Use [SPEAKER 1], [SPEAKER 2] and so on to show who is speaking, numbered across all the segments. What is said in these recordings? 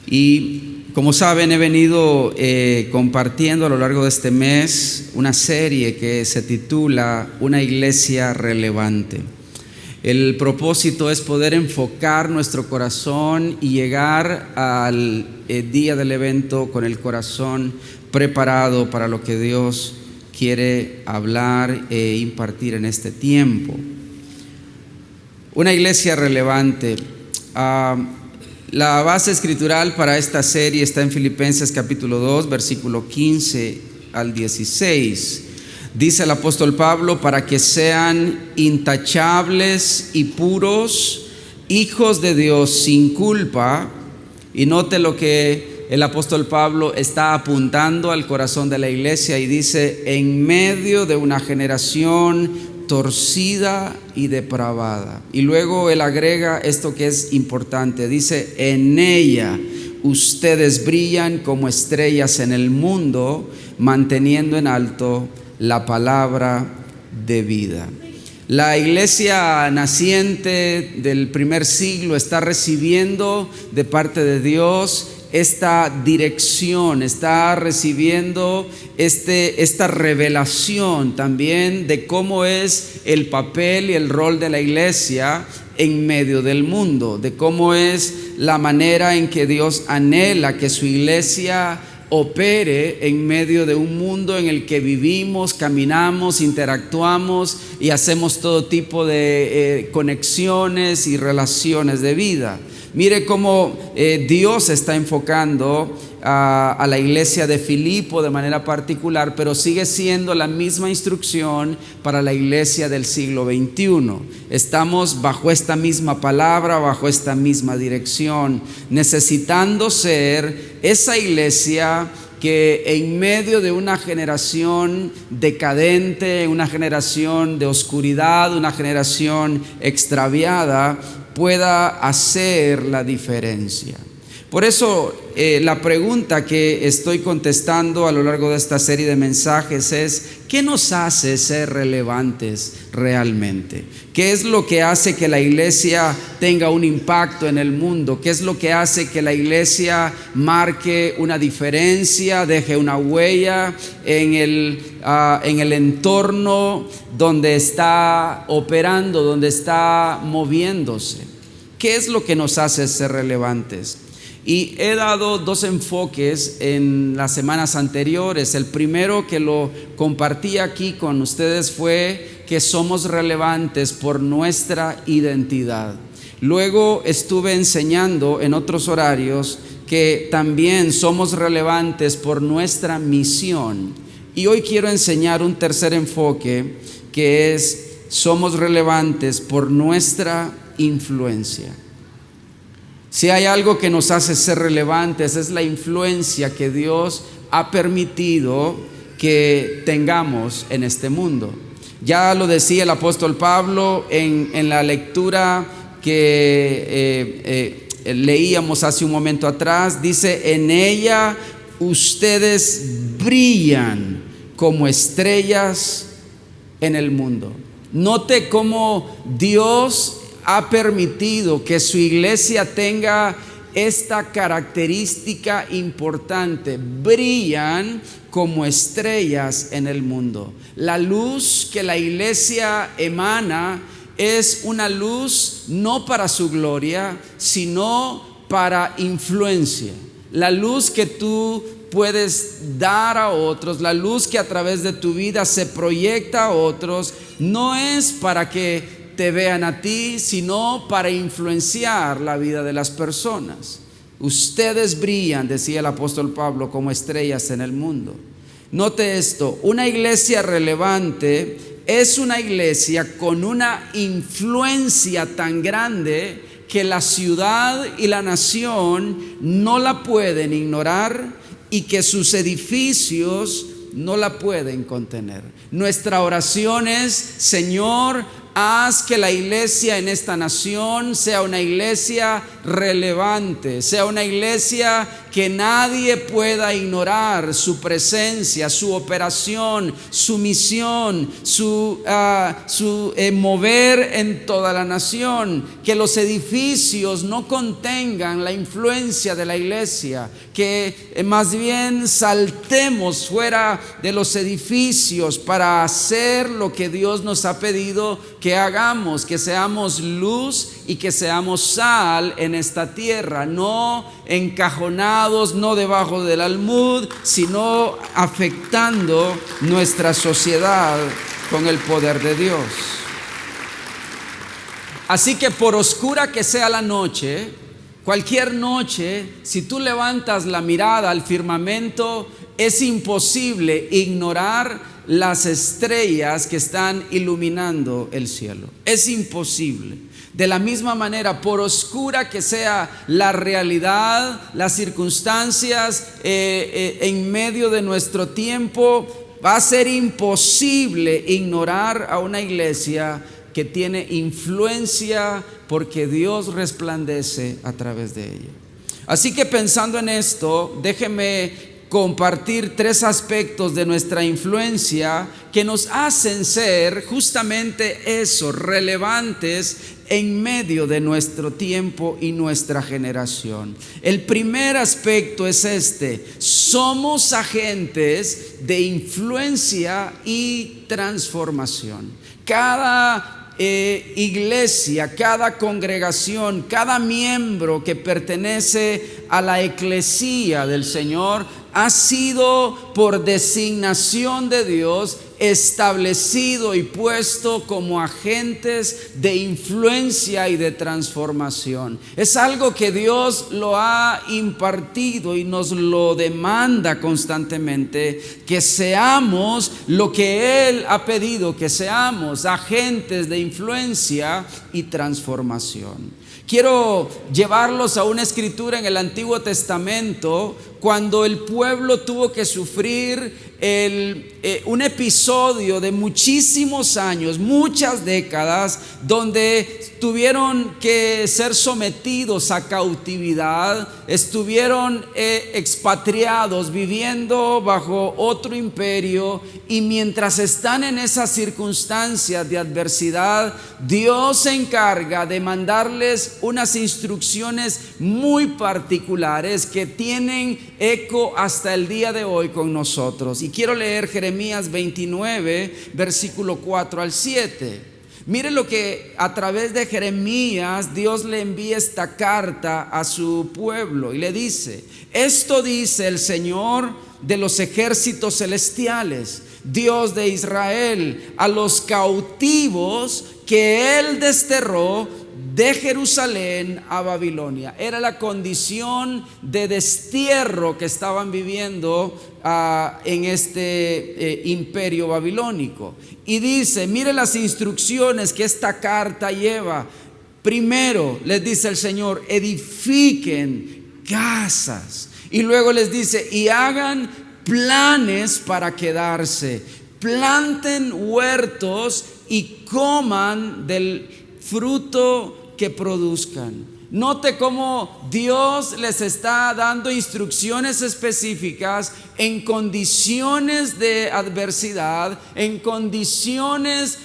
[SPEAKER 1] Y como saben, he venido compartiendo a lo largo de este mes una serie que se titula Una iglesia relevante. El propósito es poder enfocar nuestro corazón y llegar al día del evento con el corazón preparado para lo que Dios quiere hablar e impartir en este tiempo. Una iglesia relevante. La base escritural para esta serie está en Filipenses capítulo 2, versículo 15 al 16. Dice el apóstol Pablo: para que sean intachables y puros, hijos de Dios sin culpa. Y note lo que el apóstol Pablo está apuntando al corazón de la iglesia y dice: en medio de una generación torcida y depravada. Y luego él agrega esto que es importante, dice: en ella ustedes brillan como estrellas en el mundo, manteniendo en alto la palabra de vida. La iglesia naciente del primer siglo está recibiendo de parte de Dios esta dirección, está recibiendo esta revelación también de cómo es el papel y el rol de la iglesia en medio del mundo, de cómo es la manera en que Dios anhela que su iglesia opere en medio de un mundo en el que vivimos, caminamos, interactuamos y hacemos todo tipo de conexiones y relaciones de vida. Mire cómo Dios está enfocando a la iglesia de Filipo de manera particular, pero sigue siendo la misma instrucción para la iglesia del siglo XXI. Estamos bajo esta misma palabra, bajo esta misma dirección, necesitando ser esa iglesia que en medio de una generación decadente, una generación de oscuridad, una generación extraviada, pueda hacer la diferencia. Por eso la pregunta que estoy contestando a lo largo de esta serie de mensajes es: ¿qué nos hace ser relevantes realmente? ¿Qué es lo que hace que la iglesia tenga un impacto en el mundo? ¿Qué es lo que hace que la iglesia marque una diferencia, deje una huella en el entorno donde está operando, donde está moviéndose? ¿Qué es lo que nos hace ser relevantes? Y he dado dos enfoques en las semanas anteriores. El primero, que lo compartí aquí con ustedes, fue que somos relevantes por nuestra identidad. Luego estuve enseñando en otros horarios que también somos relevantes por nuestra misión. Y hoy quiero enseñar un tercer enfoque, que es: somos relevantes por nuestra influencia. Si hay algo que nos hace ser relevantes, es la influencia que Dios ha permitido que tengamos en este mundo. Ya lo decía el apóstol Pablo en la lectura que leíamos hace un momento atrás. Dice: en ella ustedes brillan como estrellas en el mundo. Note cómo Dios ha permitido que su iglesia tenga esta característica importante: brillan como estrellas en el mundo. La luz que la iglesia emana es una luz no para su gloria, sino para influencia. La luz que tú puedes dar a otros, la luz que a través de tu vida se proyecta a otros, no es para que te vean a ti, sino para influenciar la vida de las personas. Ustedes brillan, decía el apóstol Pablo, como estrellas en el mundo. Note esto: una iglesia relevante es una iglesia con una influencia tan grande que la ciudad y la nación no la pueden ignorar y que sus edificios no la pueden contener. Nuestra oración es: Señor, Haz que la iglesia en esta nación sea una iglesia relevante, sea una iglesia que nadie pueda ignorar su presencia, su operación, su misión, su mover en toda la nación. Que los edificios no contengan la influencia de la iglesia, que más bien saltemos fuera de los edificios para hacer lo que Dios nos ha pedido que hagamos, que seamos luz y que seamos sal en esta tierra, no encajonados, no debajo del almud, sino afectando nuestra sociedad con el poder de Dios. Así que por oscura que sea la noche, cualquier noche, si tú levantas la mirada al firmamento, es imposible ignorar las estrellas que están iluminando el cielo. Es imposible. De la misma manera, por oscura que sea la realidad, las circunstancias en medio de nuestro tiempo, va a ser imposible ignorar a una iglesia que tiene influencia porque Dios resplandece a través de ella. Así que pensando en esto, déjeme compartir 3 aspectos de nuestra influencia que nos hacen ser justamente eso, relevantes en medio de nuestro tiempo y nuestra generación. El primer aspecto es este: somos agentes de influencia y transformación. Cada iglesia, cada congregación, cada miembro que pertenece a la eclesía del Señor ha sido por designación de Dios establecido y puesto como agentes de influencia y de transformación. Es algo que Dios lo ha impartido y nos lo demanda constantemente, que seamos lo que Él ha pedido que seamos, agentes de influencia y transformación. Quiero llevarlos a una escritura en el Antiguo Testamento, cuando el pueblo tuvo que sufrir un episodio de muchísimos años, muchas décadas, donde tuvieron que ser sometidos a cautividad, estuvieron expatriados, viviendo bajo otro imperio, y mientras están en esas circunstancias de adversidad, Dios se encarga de mandarles unas instrucciones muy particulares que tienen eco hasta el día de hoy con nosotros. Y quiero leer Jeremías 29, versículo 4 al 7. Mire lo que a través de Jeremías Dios le envía esta carta a su pueblo y le dice: esto dice el Señor de los ejércitos celestiales, Dios de Israel, a los cautivos que Él desterró de Jerusalén a Babilonia. Era la condición de destierro que estaban viviendo en este imperio babilónico. Y dice, mire las instrucciones que esta carta lleva. Primero les dice el Señor: edifiquen casas. Y luego les dice: y hagan planes para quedarse, planten huertos y coman del fruto que produzcan. Note cómo Dios les está dando instrucciones específicas en condiciones de adversidad, en condiciones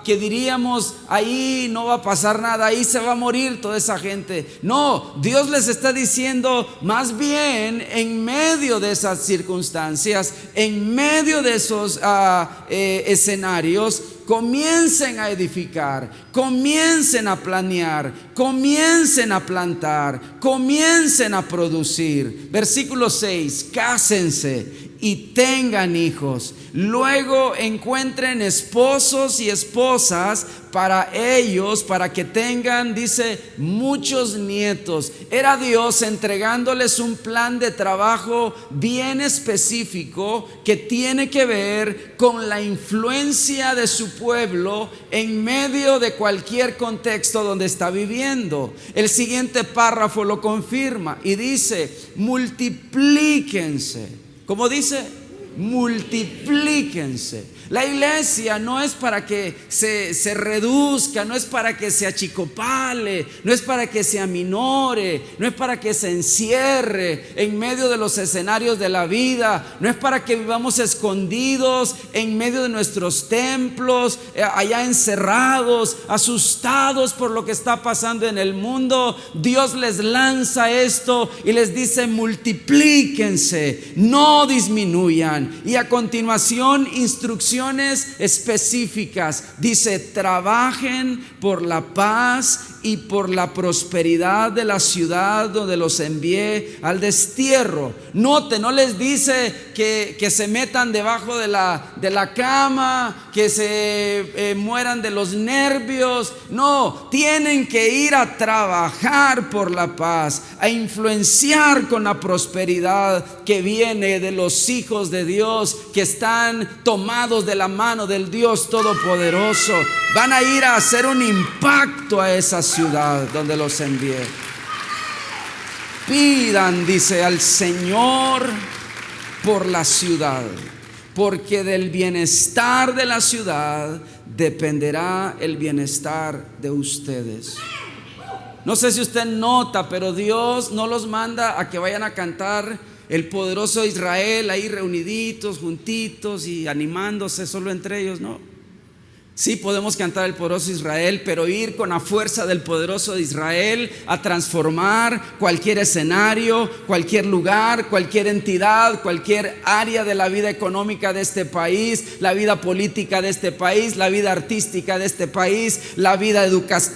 [SPEAKER 1] que diríamos, ahí no va a pasar nada, ahí se va a morir toda esa gente. No, Dios les está diciendo, más bien en medio de esas circunstancias, en medio de esos escenarios, comiencen a edificar, comiencen a planear, comiencen a plantar, comiencen a producir. Versículo 6, cásense y tengan hijos, luego encuentren esposos y esposas para ellos, para que tengan, dice, muchos nietos. Era Dios entregándoles un plan de trabajo bien específico que tiene que ver con la influencia de su pueblo en medio de cualquier contexto donde está viviendo. El siguiente párrafo lo confirma y dice: multiplíquense. ¿Cómo dice? Multiplíquense. La iglesia no es para que se reduzca, no es para que se achicopale, no es para que se aminore, no es para que se encierre en medio de los escenarios de la vida, no es para que vivamos escondidos en medio de nuestros templos, allá encerrados, asustados por lo que está pasando en el mundo. Dios les lanza esto y les dice: multiplíquense, no disminuyan. Y a continuación, instrucciones específicas. Dice: trabajen por la paz y por la prosperidad de la ciudad donde los envié al destierro. Note, no les dice que se metan debajo de la cama, que se mueran de los nervios. No, tienen que ir a trabajar por la paz, a influenciar con la prosperidad que viene de los hijos de Dios, que están tomados de la mano del Dios Todopoderoso. Van a ir a hacer un impacto a esa ciudad donde los envié. Pidan, dice, al Señor por la ciudad, porque del bienestar de la ciudad dependerá el bienestar de ustedes. No sé si usted nota, pero Dios no los manda a que vayan a cantar el poderoso Israel ahí reuniditos, juntitos y animándose solo entre ellos, no. Sí, podemos cantar el poderoso Israel, pero ir con la fuerza del poderoso de Israel a transformar cualquier escenario, cualquier lugar, cualquier entidad, cualquier área de la vida económica de este país, la vida política de este país, la vida artística de este país, la vida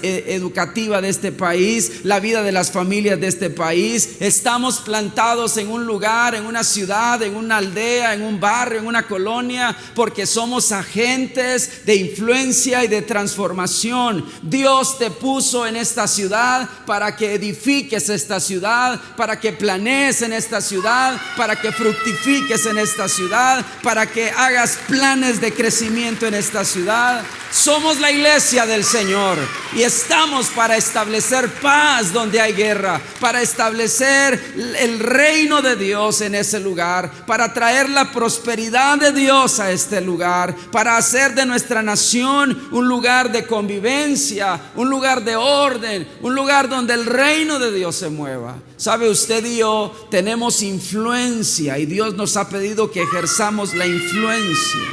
[SPEAKER 1] educativa de este país, la vida de las familias de este país. Estamos plantados en un lugar, en una ciudad, en una aldea, en un barrio, en una colonia, porque somos agentes de influencia y de transformación. Dios te puso en esta ciudad para que edifiques esta ciudad, para que planees en esta ciudad, para que fructifiques en esta ciudad, para que hagas planes de crecimiento en esta ciudad. Somos la iglesia del Señor y estamos para establecer paz donde hay guerra, para establecer el reino de Dios en ese lugar, para traer la prosperidad de Dios a este lugar, para hacer de nuestra nación un lugar de convivencia, un lugar de orden, un lugar donde el reino de Dios se mueva. Sabe, usted y yo tenemos influencia y Dios nos ha pedido que ejerzamos la influencia.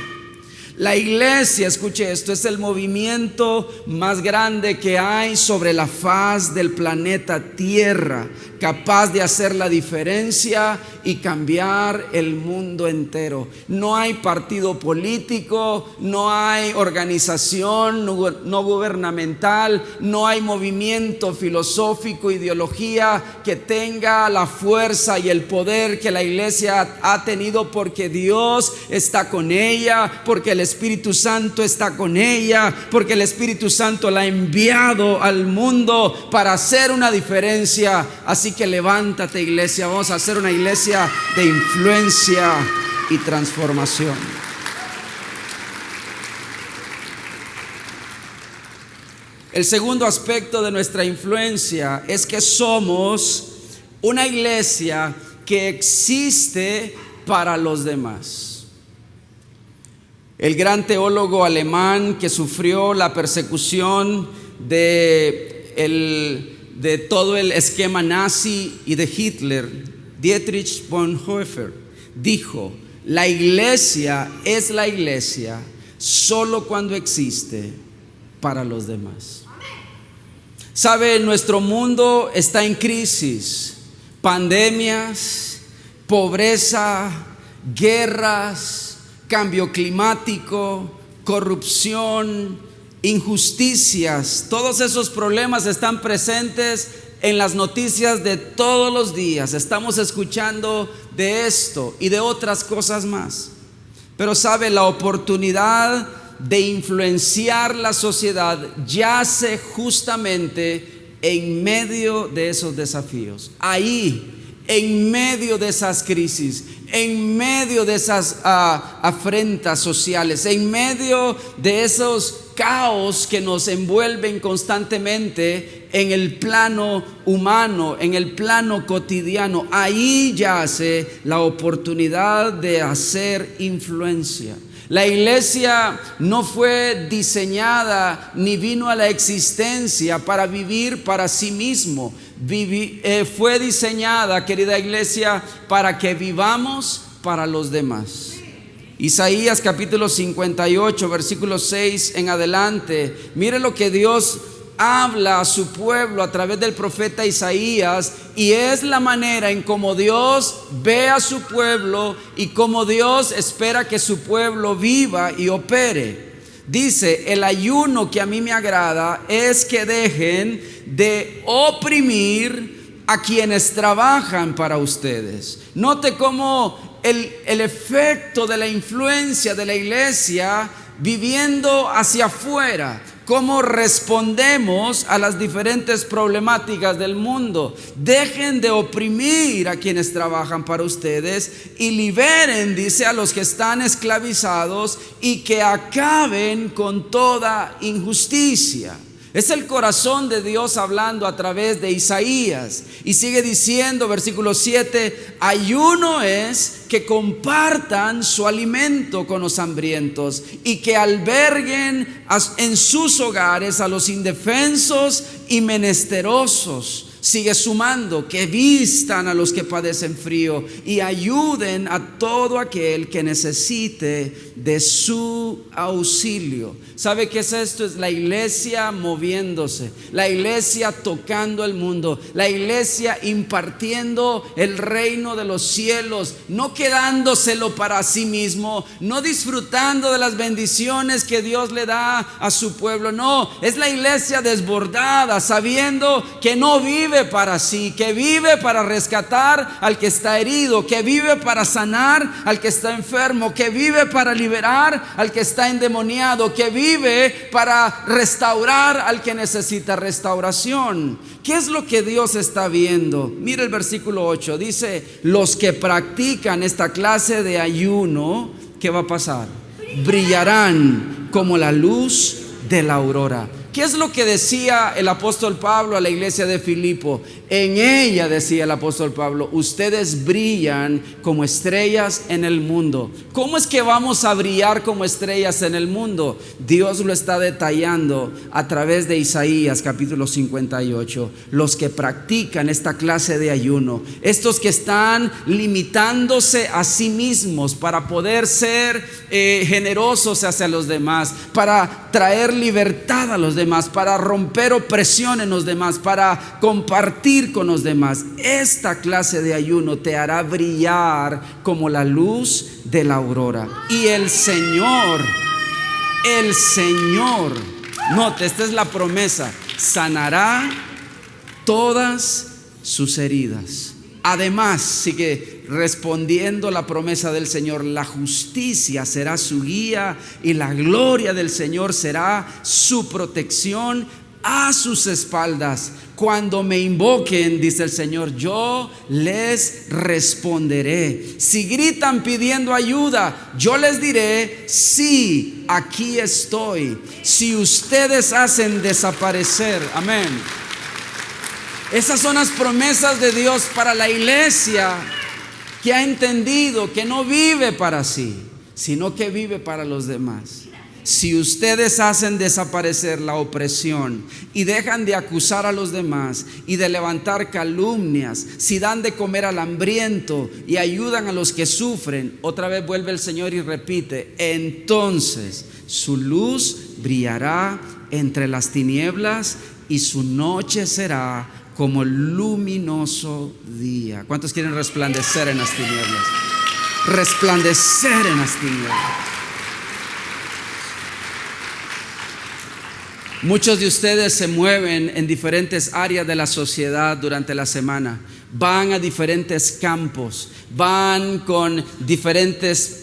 [SPEAKER 1] La iglesia, escuche esto, es el movimiento más grande que hay sobre la faz del planeta Tierra, capaz de hacer la diferencia y cambiar el mundo entero. No hay partido político, no hay organización no gubernamental, no hay movimiento filosófico, ideología que tenga la fuerza y el poder que la iglesia ha tenido, porque Dios está con ella, porque el Espíritu Santo está con ella, porque el Espíritu Santo la ha enviado al mundo para hacer una diferencia. Así que levántate, iglesia, vamos a hacer una iglesia de influencia y transformación. El segundo aspecto de nuestra influencia es que somos una iglesia que existe para los demás. El gran teólogo alemán que sufrió la persecución de todo el esquema nazi y de Hitler, Dietrich Bonhoeffer, dijo: la iglesia es la iglesia solo cuando existe para los demás. Sabe, nuestro mundo está en crisis, pandemias, pobreza, guerras, cambio climático, corrupción, injusticias. Todos esos problemas están presentes en las noticias de todos los días. Estamos escuchando de esto y de otras cosas más. Pero sabe, la oportunidad de influenciar la sociedad yace justamente en medio de esos desafíos. Ahí, en medio de esas crisis, en medio de esas afrentas sociales, en medio de esos caos que nos envuelven constantemente en el plano humano, en el plano cotidiano. Ahí yace la oportunidad de hacer influencia. La iglesia no fue diseñada ni vino a la existencia para vivir para sí mismo. Fue diseñada, querida iglesia, para que vivamos para los demás. Isaías capítulo 58, versículo 6 en adelante. Mire lo que Dios habla a su pueblo a través del profeta Isaías, y es la manera en cómo Dios ve a su pueblo y cómo Dios espera que su pueblo viva y opere. Dice: el ayuno que a mí me agrada es que dejen de oprimir a quienes trabajan para ustedes. Note cómo el efecto de la influencia de la iglesia viviendo hacia afuera, cómo respondemos a las diferentes problemáticas del mundo. Dejen de oprimir a quienes trabajan para ustedes y liberen, dice, a los que están esclavizados, y que acaben con toda injusticia. Es el corazón de Dios hablando a través de Isaías. Y sigue diciendo, versículo 7: ayuno es que compartan su alimento con los hambrientos y que alberguen en sus hogares a los indefensos y menesterosos. Sigue sumando: que vistan a los que padecen frío y ayuden a todo aquel que necesite de su auxilio. ¿Sabe qué es esto? Es la iglesia moviéndose, la iglesia tocando el mundo, la iglesia impartiendo el reino de los cielos, no quedándoselo para sí mismo, no disfrutando de las bendiciones que Dios le da a su pueblo. No, es la iglesia desbordada, sabiendo que no vive para sí, que vive para rescatar al que está herido, que vive para sanar al que está enfermo, que vive para liberar al que está endemoniado, que vive para restaurar al que necesita restauración. ¿Qué es lo que Dios está viendo? Mire el versículo 8, dice: los que practican esta clase de ayuno, ¿qué va a pasar? Brillarán como la luz de la aurora. ¿Qué es lo que decía el apóstol Pablo a la iglesia de Filipo? En ella, decía el apóstol Pablo, ustedes brillan como estrellas en el mundo. ¿Cómo es que vamos a brillar como estrellas en el mundo? Dios lo está detallando a través de Isaías capítulo 58. Los que practican esta clase de ayuno, estos que están limitándose a sí mismos para poder ser generosos hacia los demás, para traer libertad a los demás, para romper opresión en los demás, para compartir con los demás. Esta clase de ayuno te hará brillar como la luz de la aurora. Y el Señor, note, esta es la promesa, sanará todas sus heridas. Además, sigue respondiendo la promesa del Señor: la justicia será su guía y la gloria del Señor será su protección a sus espaldas. Cuando me invoquen, dice el Señor, yo les responderé. Si gritan pidiendo ayuda, yo les diré: sí, aquí estoy. Si ustedes hacen desaparecer, amén. Esas son las promesas de Dios para la iglesia que ha entendido que no vive para sí, sino que vive para los demás. Si ustedes hacen desaparecer la opresión y dejan de acusar a los demás y de levantar calumnias, si dan de comer al hambriento y ayudan a los que sufren, otra vez vuelve el Señor y repite: entonces su luz brillará entre las tinieblas y su noche será como luminoso día. ¿Cuántos quieren resplandecer en las tinieblas? Resplandecer en las tinieblas. Muchos de ustedes se mueven en diferentes áreas de la sociedad durante la semana. Van a diferentes campos, van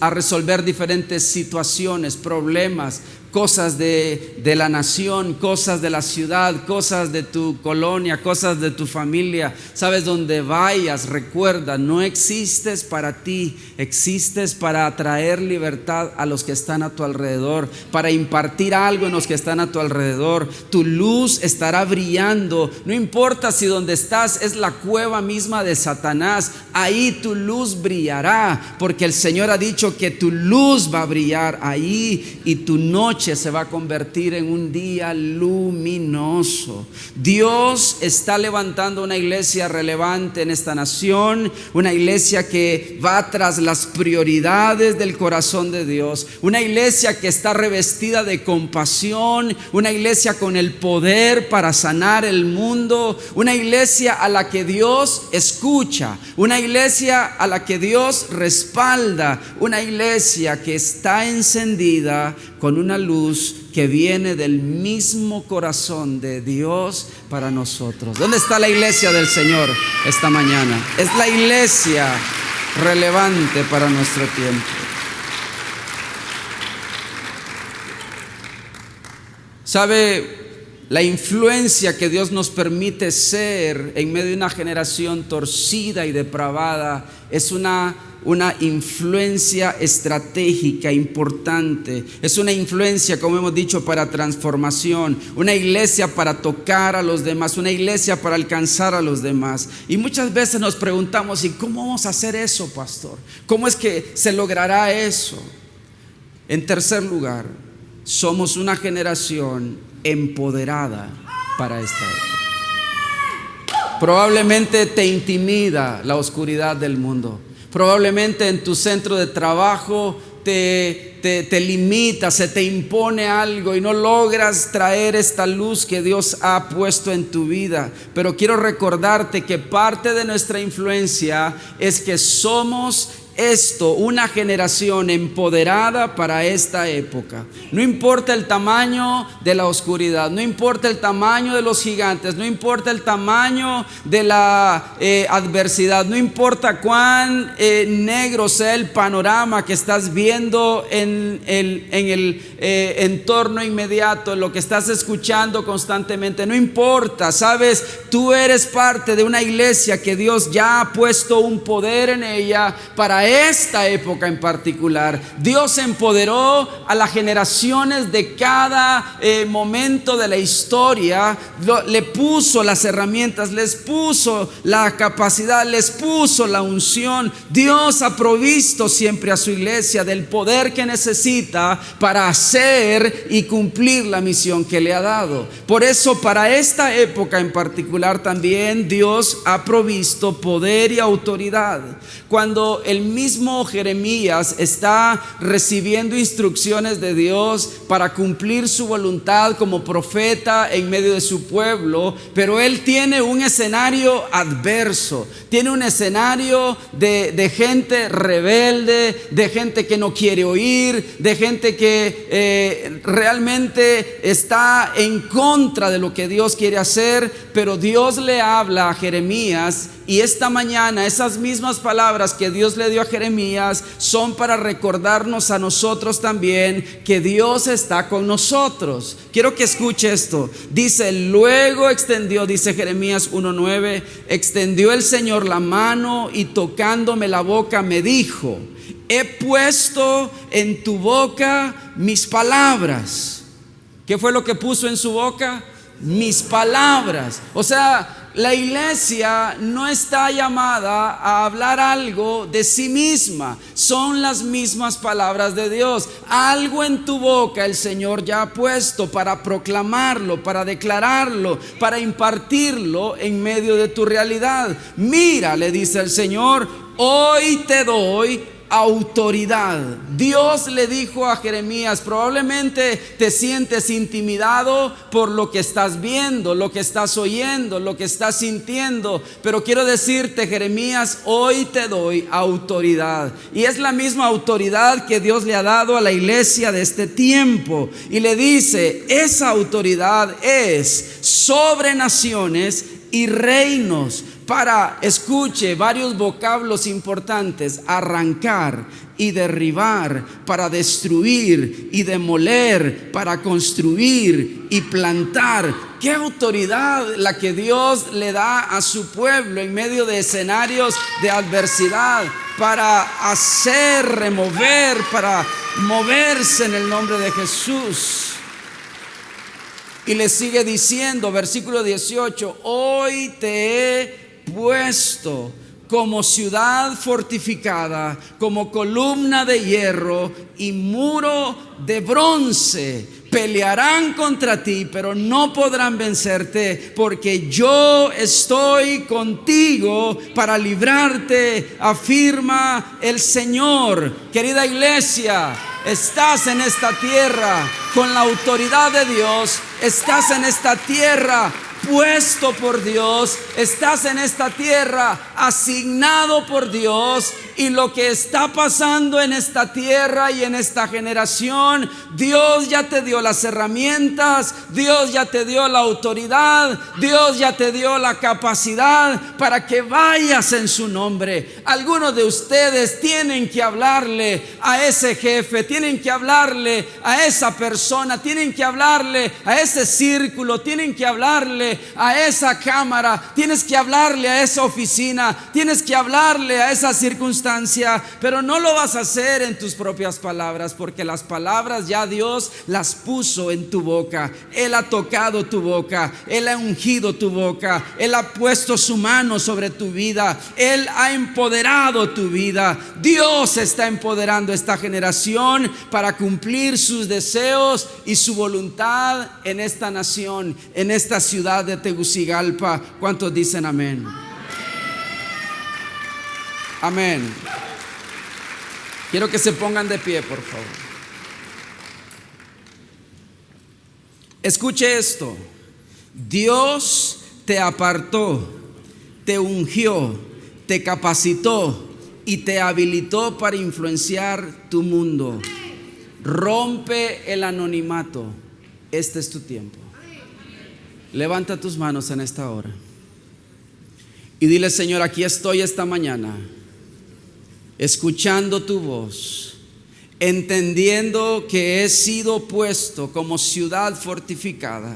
[SPEAKER 1] a resolver diferentes situaciones, problemas, cosas de la nación, cosas de la ciudad, cosas de tu colonia, cosas de tu familia. Sabes, donde vayas, recuerda, no existes para ti, existes para traer libertad a los que están a tu alrededor, para impartir algo en los que están a tu alrededor. Tu luz estará brillando, no importa si donde estás es la cueva misma de Satanás, ahí tu luz brillará, porque el Señor ha dicho que tu luz va a brillar ahí y tu noche se va a convertir en un día luminoso. Dios está levantando una iglesia relevante en esta nación, una iglesia que va tras las prioridades del corazón de Dios, una iglesia que está revestida de compasión, una iglesia con el poder para sanar el mundo, una iglesia a la que Dios escucha, una iglesia a la que Dios respalda, una iglesia que está encendida con una luz que viene del mismo corazón de Dios para nosotros. ¿Dónde está la iglesia del Señor esta mañana? Es la iglesia relevante para nuestro tiempo. ¿Sabe? La influencia que Dios nos permite ser en medio de una generación torcida y depravada es una influencia estratégica importante. Es una influencia, como hemos dicho, para transformación, una iglesia para tocar a los demás, una iglesia para alcanzar a los demás. Y muchas veces nos preguntamos, ¿y cómo vamos a hacer eso, pastor? ¿Cómo es que se logrará eso? En tercer lugar, somos una generación empoderada para esta época. Probablemente te intimida la oscuridad del mundo. Probablemente en tu centro de trabajo te limita, se te impone algo y no logras traer esta luz que Dios ha puesto en tu vida. Pero quiero recordarte que parte de nuestra influencia es que somos una generación empoderada para esta época. No importa el tamaño de la oscuridad, no importa el tamaño de los gigantes, no importa el tamaño de la adversidad, no importa cuán negro sea el panorama que estás viendo en el entorno inmediato, en lo que estás escuchando constantemente, no importa. Sabes, tú eres parte de una iglesia que Dios ya ha puesto un poder en ella para esta época en particular. Dios empoderó a las generaciones de cada momento de la historia, le puso las herramientas, les puso la capacidad, les puso la unción. Dios ha provisto siempre a su iglesia del poder que necesita para hacer y cumplir la misión que le ha dado. Por eso, para esta época en particular también Dios ha provisto poder y autoridad. Cuando el mismo Jeremías está recibiendo instrucciones de Dios para cumplir su voluntad como profeta en medio de su pueblo, pero él tiene un escenario adverso, tiene un escenario de gente rebelde, de gente que no quiere oír, de gente que realmente está en contra de lo que Dios quiere hacer. Pero Dios le habla a Jeremías, y esta mañana esas mismas palabras que Dios le dio a Jeremías son para recordarnos a nosotros también que Dios está con nosotros. Quiero que escuche esto. Dice, luego extendió, dice Jeremías 1:9, extendió el Señor la mano y tocándome la boca me dijo, he puesto en tu boca mis palabras. ¿Qué fue lo que puso en su boca? Mis palabras. O sea, la iglesia no está llamada a hablar algo de sí misma, son las mismas palabras de Dios. Algo en tu boca el Señor ya ha puesto para proclamarlo, para declararlo, para impartirlo en medio de tu realidad. Mira, le dice el Señor, hoy te doy autoridad. Dios le dijo a Jeremías, probablemente te sientes intimidado por lo que estás viendo, lo que estás oyendo, lo que estás sintiendo, pero quiero decirte, Jeremías, hoy te doy autoridad. Y es la misma autoridad que Dios le ha dado a la iglesia de este tiempo. Y le dice, esa autoridad es sobre naciones y reinos para, escuche, varios vocablos importantes: arrancar y derribar, para destruir y demoler, para construir y plantar. Qué autoridad la que Dios le da a su pueblo en medio de escenarios de adversidad, para hacer, remover, para moverse en el nombre de Jesús. Y le sigue diciendo, versículo 18: hoy te he puesto como ciudad fortificada, como columna de hierro y muro de bronce. Pelearán contra ti, pero no podrán vencerte, porque yo estoy contigo para librarte, afirma el Señor. Querida iglesia, estás en esta tierra con la autoridad de Dios. Estás en esta tierra puesto por Dios. Estás en esta tierra asignado por Dios. Y lo que está pasando en esta tierra y en esta generación, Dios ya te dio las herramientas, Dios ya te dio la autoridad, Dios ya te dio la capacidad para que vayas en su nombre. Algunos de ustedes tienen que hablarle a ese jefe, tienen que hablarle a esa persona, tienen que hablarle a ese círculo, tienen que hablarle a esa cámara, tienes que hablarle a esa oficina, tienes que hablarle a esa circunstancia. Pero no lo vas a hacer en tus propias palabras, porque las palabras ya Dios las puso en tu boca. Él ha tocado tu boca, Él ha ungido tu boca, Él ha puesto su mano sobre tu vida, Él ha empoderado tu vida. Dios está empoderando esta generación para cumplir sus deseos y su voluntad en esta nación, en esta ciudad de Tegucigalpa. ¿Cuántos dicen amén? Amén. Quiero que se pongan de pie, por favor. Escuche esto: Dios te apartó, te ungió, te capacitó y te habilitó para influenciar tu mundo. Rompe el anonimato. Este es tu tiempo. Levanta tus manos en esta hora y dile: Señor, aquí estoy esta mañana, escuchando tu voz, entendiendo que he sido puesto como ciudad fortificada,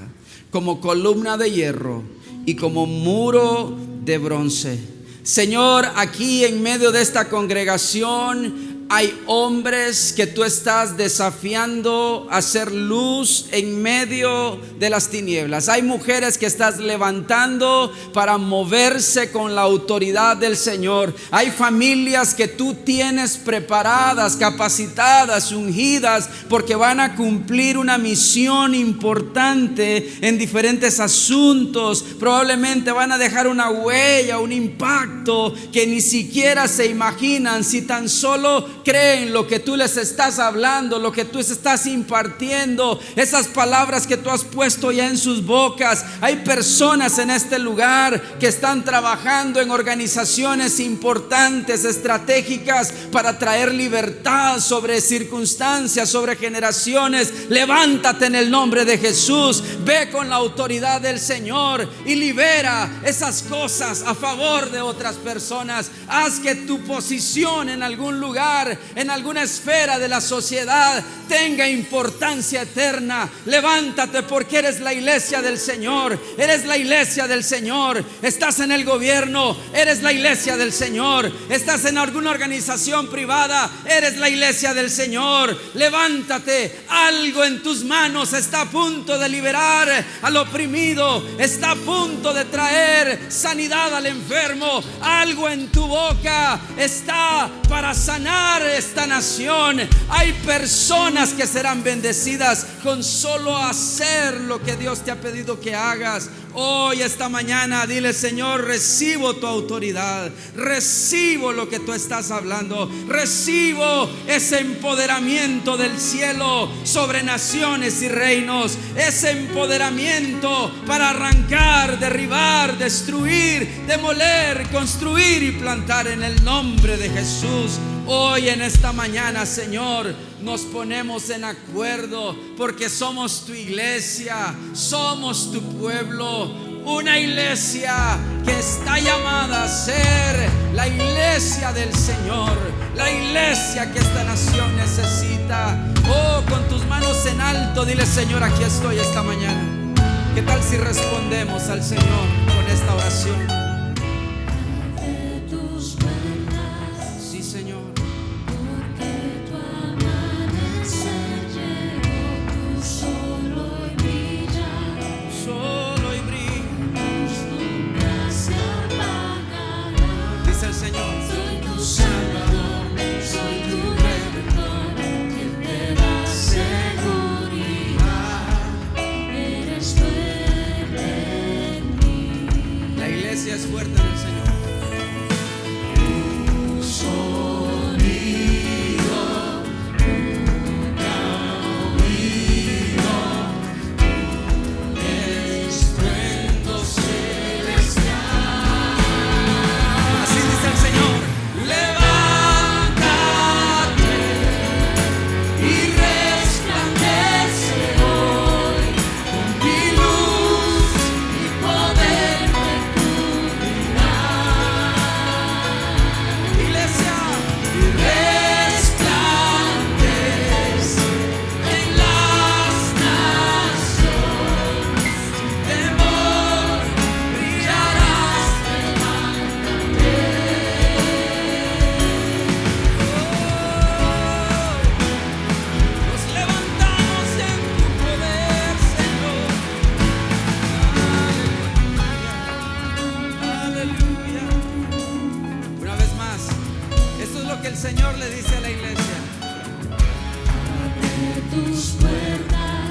[SPEAKER 1] como columna de hierro y como muro de bronce. Señor, aquí en medio de esta congregación hay hombres que tú estás desafiando a hacer luz en medio de las tinieblas. Hay mujeres que estás levantando para moverse con la autoridad del Señor. Hay familias que tú tienes preparadas, capacitadas, ungidas, porque van a cumplir una misión importante en diferentes asuntos. Probablemente van a dejar una huella, un impacto que ni siquiera se imaginan si tan solo creen lo que tú les estás hablando, lo que tú les estás impartiendo, esas palabras que tú has puesto ya en sus bocas. Hay personas en este lugar que están trabajando en organizaciones importantes, estratégicas, para traer libertad sobre circunstancias, sobre generaciones. Levántate en el nombre de Jesús, ve con la autoridad del Señor y libera esas cosas a favor de otras personas. Haz que tu posición en algún lugar, en alguna esfera de la sociedad, tenga importancia eterna. Levántate, porque eres la iglesia del Señor. Eres la iglesia del Señor. Estás en el gobierno, eres la iglesia del Señor. Estás en alguna organización privada, eres la iglesia del Señor. Levántate, algo en tus manos está a punto de liberar al oprimido, está a punto de traer sanidad al enfermo. Algo en tu boca está para sanar esta nación. Hay personas que serán bendecidas con solo hacer lo que Dios te ha pedido que hagas. Hoy, esta mañana, dile: Señor, recibo tu autoridad, recibo lo que tú estás hablando, recibo ese empoderamiento del cielo sobre naciones y reinos, ese empoderamiento para arrancar, derribar, destruir, demoler, construir y plantar en el nombre de Jesús. Hoy, en esta mañana, Señor, nos ponemos en acuerdo, porque somos tu iglesia, somos tu pueblo. una iglesia que está llamada a ser la iglesia del Señor, la iglesia que esta nación necesita. Oh, con tus manos en alto, dile: Señor, aquí estoy esta mañana. ¿Qué tal si respondemos al Señor con esta oración? Sí, Señor. Es fuerte en el Señor. Tu sonido nunca oído, estruendo celestial. Así dice el Señor: levántate y resplandece hoy, con mi luz y poder. El Señor le dice a la iglesia: abre tus puertas,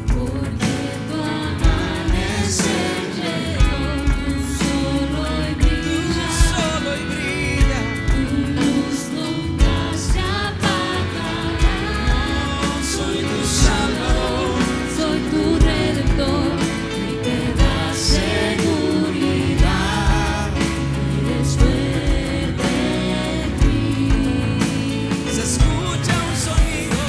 [SPEAKER 1] porque tu amanecer llegó. Tú solo y brilla, tu luz nunca se apagará. Soy tu Salvador, soy tu Redentor, y te da seguridad. Eres fuerte. Se escucha un sonido.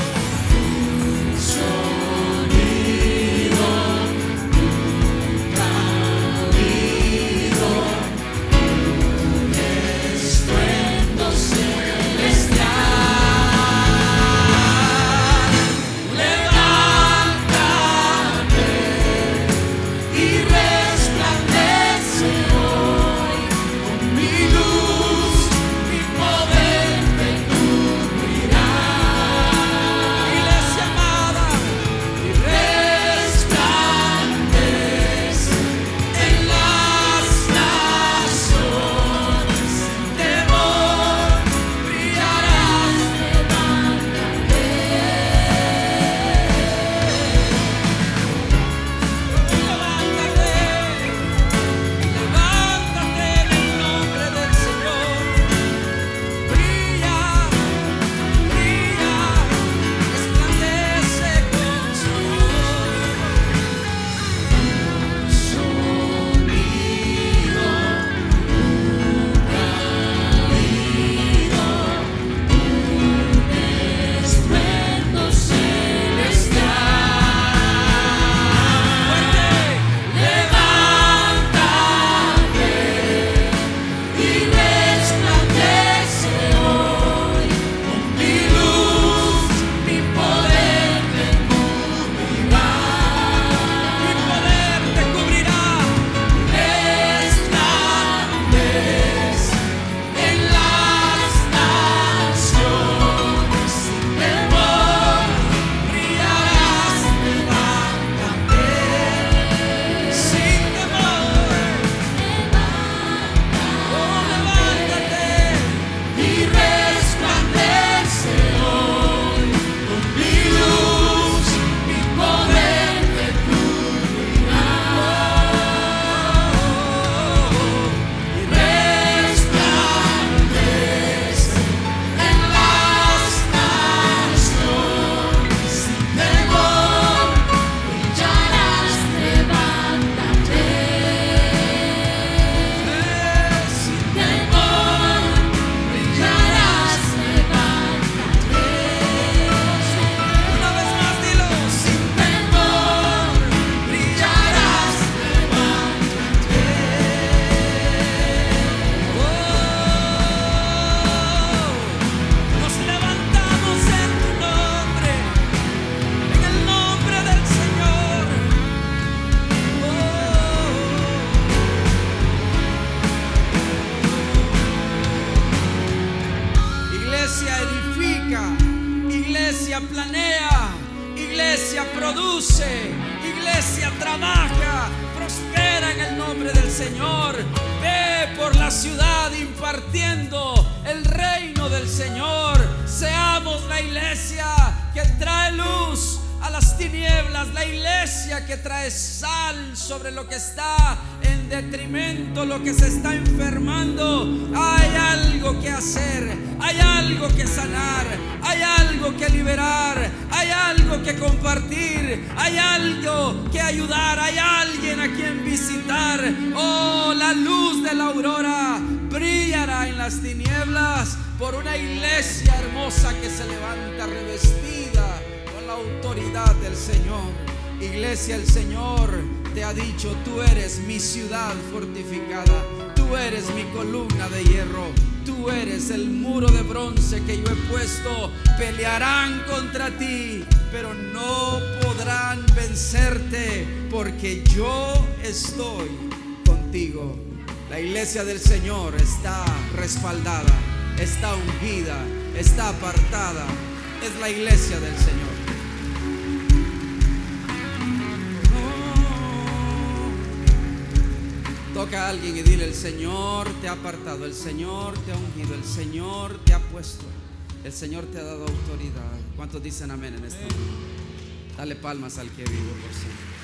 [SPEAKER 1] iglesia planea, iglesia produce, iglesia trabaja, prospera en el nombre del Señor. Ve por la ciudad impartiendo el reino del Señor. Seamos la iglesia que trae luz a las tinieblas, la iglesia que trae sal sobre lo que está en detrimento, lo que se está enfermando. Hay algo que hacer, hay algo que sanar, hay algo que liberar, hay algo que compartir, hay algo que ayudar, hay alguien a quien visitar. Oh, la luz de la aurora brillará en las tinieblas por una iglesia hermosa que se levanta revestida con la autoridad del Señor. Iglesia, el Señor te ha dicho: tú eres mi ciudad fortificada, tú eres mi columna de hierro, tú eres el muro de bronce que yo he puesto. Pelearán contra ti, pero no podrán vencerte, porque yo estoy contigo. La iglesia del Señor está respaldada, está ungida, está apartada. Es la iglesia del Señor. Toca a alguien y dile: el Señor te ha apartado, el Señor te ha ungido, el Señor te ha puesto, el Señor te ha dado autoridad. ¿Cuántos dicen amén en esta mañana? Dale palmas al que vive por siempre.